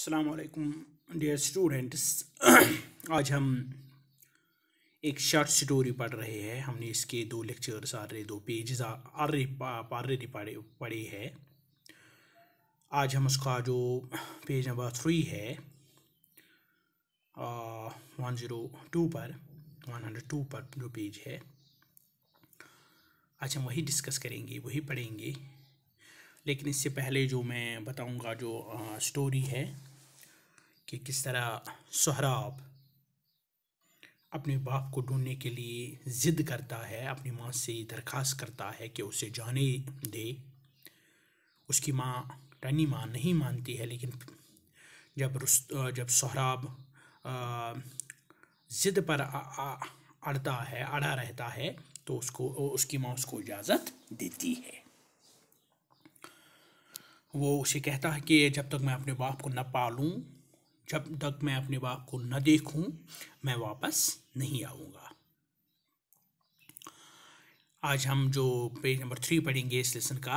अस्सलाम वालेकुम dear students. आज हम एक शॉर्ट स्टोरी पढ़ रहे हैं। हमने इसके 2 लेक्चर्स आ रहे 2 पेजेस ऑलरेडी पढ़े हैं। आज हम उसका जो पेज नंबर 3 है 102 पर 102 पर जो पेज है, आज हम वही डिस्कस करेंगे, वही पढ़ेंगे। लेकिन इससे पहले जो मैं बताऊंगा जो स्टोरी है कि किस तरह सोहराब अपने बाप को ढूंढने के लिए ज़िद करता है, अपनी माँ से दरख्वास्त करता है कि उसे जाने दे। उसकी माँ टनी माँ नहीं मानती है, लेकिन जब सोहराब ज़िद पर अड़ा रहता है तो उसकी माँ उसको इजाज़त देती है। वो उसे कहता है कि जब तक मैं अपने बाप को न पालूं, जब तक मैं अपने बाप को न देखूं, मैं वापस नहीं आऊँगा। आज हम जो पेज नंबर 3 पढ़ेंगे इस लेसन का,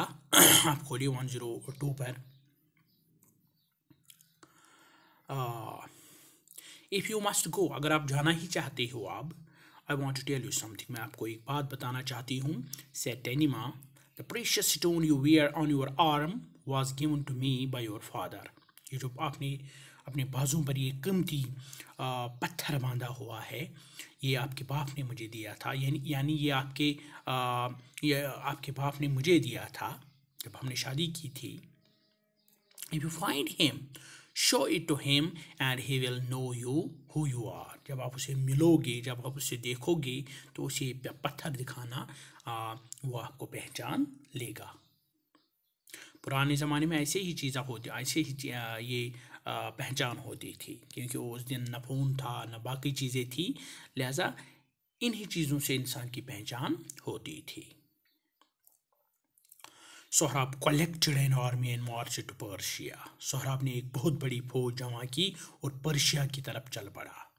आप खोलिए 102 पर। इफ़ यू मस्ट गो, अगर आप जाना ही चाहते हो आप, I want to tell you something, मैं आपको एक बात बताना चाहती हूँ। Said Tanima, the precious stone you wear on your arm was given to me by your father. ये जो आपने अपने बाजू पर ये कीमती पत्थर बांधा हुआ है, ये आपके बाप ने मुझे दिया था। यानी ये आपके बाप ने मुझे दिया था जब हमने शादी की थी। If you find him, show it to him and he will know you who you are. जब आप उसे मिलोगे, जब आप उसे देखोगे, तो उसे पत्थर दिखाना, वो आपको पहचान लेगा। पुराने ज़माने में ऐसे ही चीज़ें होती, ऐसे ही ये पहचान होती थी, क्योंकि उस दिन न फ़ोन था न बाकी चीज़ें थी, लिहाजा इन्हीं चीज़ों से इंसान की पहचान होती थी। Sohrab collected an army and March two Persia. Sohrab ने एक बहुत बड़ी फौज जमा की और पर्शिया की तरफ चल पड़ा।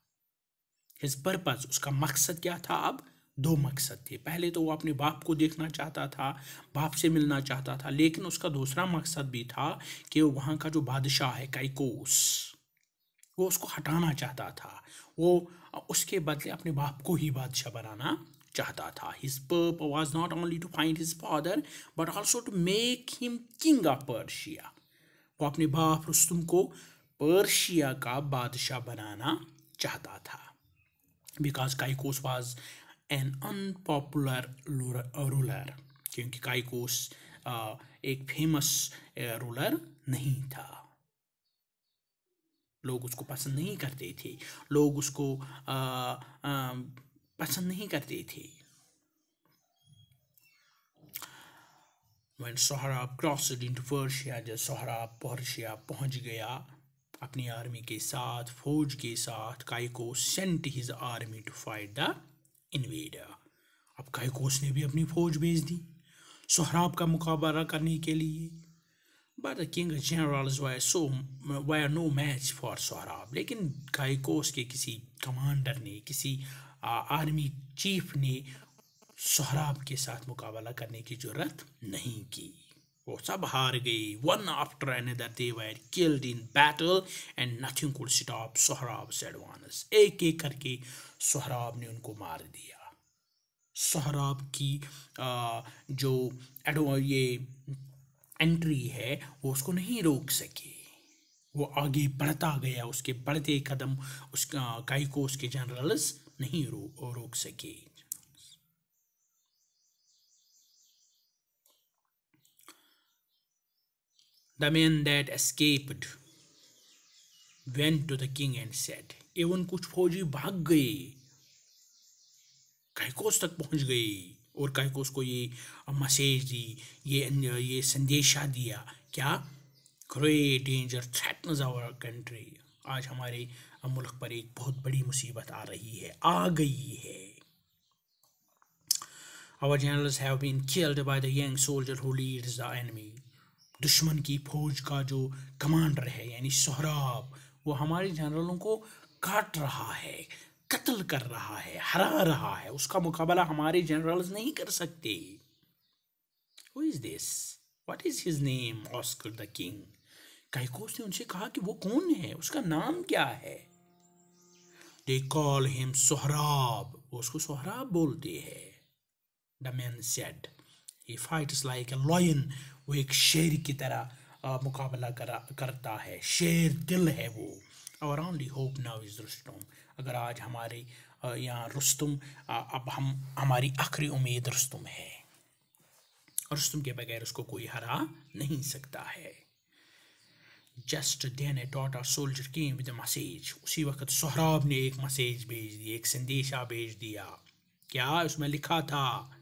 हिज पर्पस, उसका मकसद क्या था? अब 2 मकसद थे। पहले तो वो अपने बाप को देखना चाहता था, बाप से मिलना चाहता था, लेकिन उसका दूसरा मकसद भी था कि वो वहाँ का जो बादशाह है काइकोस, वो उसको हटाना चाहता था। वो उसके बदले अपने बाप को ही बादशाह बनाना चाहता था। His purpose was not only to find his father but also to make him king of Persia. वो अपने बाप रुस्तुम को पर्शिया का बादशाह बनाना चाहता था। Because Caicus was an unpopular ruler, क्योंकि काइकोस एक फेमस रूलर नहीं था। लोग उसको पसंद नहीं करते थे, लोग उसको पसंद नहीं करते थे। When Sohrab crossed into Persia, जब सोहराब पर्शिया पहुंच गया अपनी आर्मी के साथ, फौज के साथ, काइकोस sent his army to fight the invader. अब काइकोस ने भी अपनी फौज भेज दी सोहराब का मुकाबला करने के लिए। But the king's generals were no match for Sohrab. लेकिन काइकोस के किसी कमांडर ने, किसी आर्मी चीफ ने सोहराब के साथ मुकाबला करने की जरूरत नहीं की। वो सब हार गई। One after another they were killed in battle and nothing could stop सोहराब's advance. एक एक करके सोहराब ने उनको मार दिया। सोहराब की जो ये एंट्री है वो उसको नहीं रोक सके। वो आगे बढ़ता गया, उसके बढ़ते कदम उसका काइकोस के जनरल्स नहीं रोक सके। The men that escaped went to the king and said, एवं कुछ फौजी भाग गए, काइकोस तक पहुंच गए और काइकोस को ये मैसेज दी, ये संदेशा दिया, क्या? Great danger threatens our country. आज हमारे मुल्क पर एक बहुत बड़ी मुसीबत आ रही है, आ गई है। Our generals have been killed by the young soldier who leads the enemy. दुश्मन की फौज का जो कमांडर है यानी सोहराब, वो हमारे जनरलों को काट रहा है, कत्ल कर रहा है, हरा रहा है। उसका मुकाबला हमारे जनरल्स नहीं कर सकते। Who is this? What is his name? asked the king. काइकोस ने उनसे कहा कि वो कौन है, उसका नाम क्या है। They call him सोहराब, वो उसको सोहराब बोलते हैं। The man said, he fights like a lion, वो एक शेर की तरह मुकाबला करता है, शेर दिल है वो। Our only hope now is Rustam, अगर आज हमारे यहाँ रुस्तुम, अब हमारी आखिरी उम्मीद रुस्तुम है, और रुस्तुम के बगैर उसको कोई हरा नहीं सकता है। Just then a Tartar soldier came with a message, उसी वक्त सोहराब ने एक मैसेज भेज दिया, एक संदेशा भेज दिया। क्या उसमें लिखा था?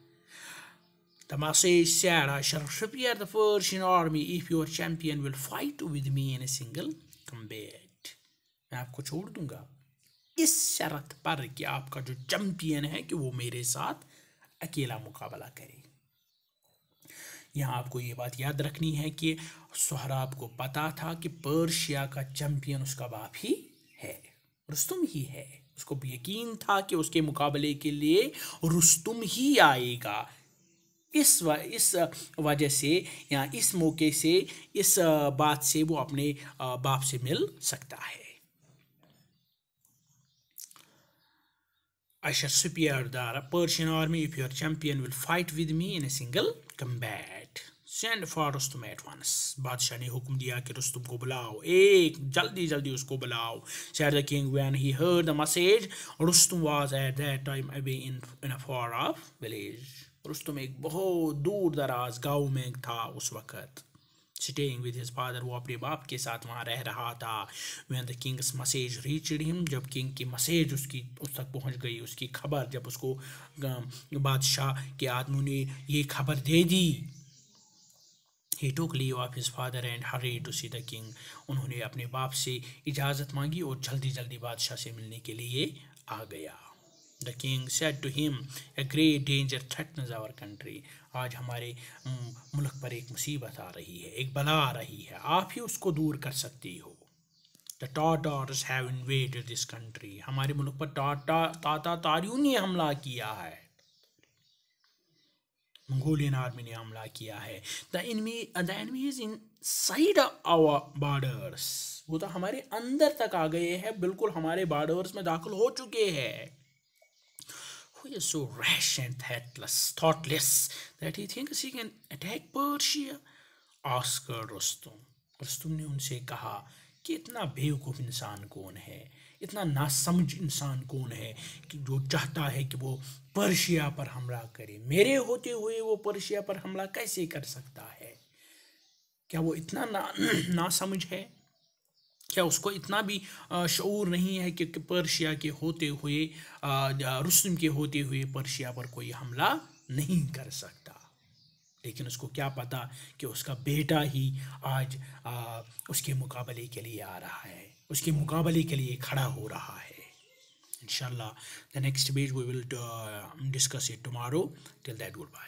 The message said, I shall prepare the Persian army if your champion will fight with me in a single combat. मैं आपको छोड़ दूंगा इस शर्त पर कि आपका जो चैंपियन है कि वो मेरे साथ अकेला मुकाबला करे। यहाँ आपको ये बात याद रखनी है कि सोहराब को पता था कि पर्शिया का चैंपियन उसका बाप ही है, रुस्तुम ही है। उसको यकीन था कि उसके मुकाबले के लिए रुस्तुम ही आएगा। इस वजह से या इस मौके से, इस बात से वो अपने बाप से मिल सकता है। I shall prepare the Persian army if your champion will fight with me in a single combat. Send for Rustum at once. बादशाह ने हुक्म दिया कि रुस्तुम को बुलाओ, एक जल्दी उसको बुलाओ। Said the king when he heard the message, Rustum was at that time away in a far off village. Rustam एक बहुत दूर दराज गाँव में था उस वक्त। Staying with his father, वो अपने बाप के साथ वहाँ रह रहा था। When the king's message reached him, जब किंग की मैसेज उस तक पहुँच गई, उसकी खबर जब उसको बादशाह के आदमी ने ये खबर दे दी, He took leave of his father and hurried to see the king. उन्होंने अपने बाप से इजाज़त मांगी और जल्दी बादशाह से मिलने के लिए आ गया। The king said to him, a great danger threatens our country. आज हमारे मुल्क पर एक मुसीबत आ रही है, एक बला आ रही है, आप ही उसको दूर कर सकती हो। The Tatars have invaded this country. हमारे मुल्क पर तारियों ने हमला किया है, मंगोलियन आर्मी ने हमला किया है। The enemy is inside our borders. वो तो हमारे अंदर तक आ गए हैं, बिल्कुल हमारे बॉर्डर्स में दाखिल हो चुके हैं। Who is so rash and thoughtless that he thinks he can attack Persia? asked Rustum. Rustam ने उनसे कहा कि इतना बेवकूफ़ इंसान कौन है, इतना नासमझ इंसान कौन है कि जो चाहता है कि वो पर्शिया पर हमला करे। मेरे होते हुए वो पर्शिया पर हमला कैसे कर सकता है? क्या वो इतना नासमझ है? क्या उसको इतना भी शऊर नहीं है कि पर्शिया के होते हुए, रुस्तुम के होते हुए पर्शिया पर कोई हमला नहीं कर सकता? लेकिन उसको क्या पता कि उसका बेटा ही आज उसके मुकाबले के लिए आ रहा है, उसके मुकाबले के लिए खड़ा हो रहा है। Inshallah, the next page we will discuss it tomorrow. Till that, goodbye.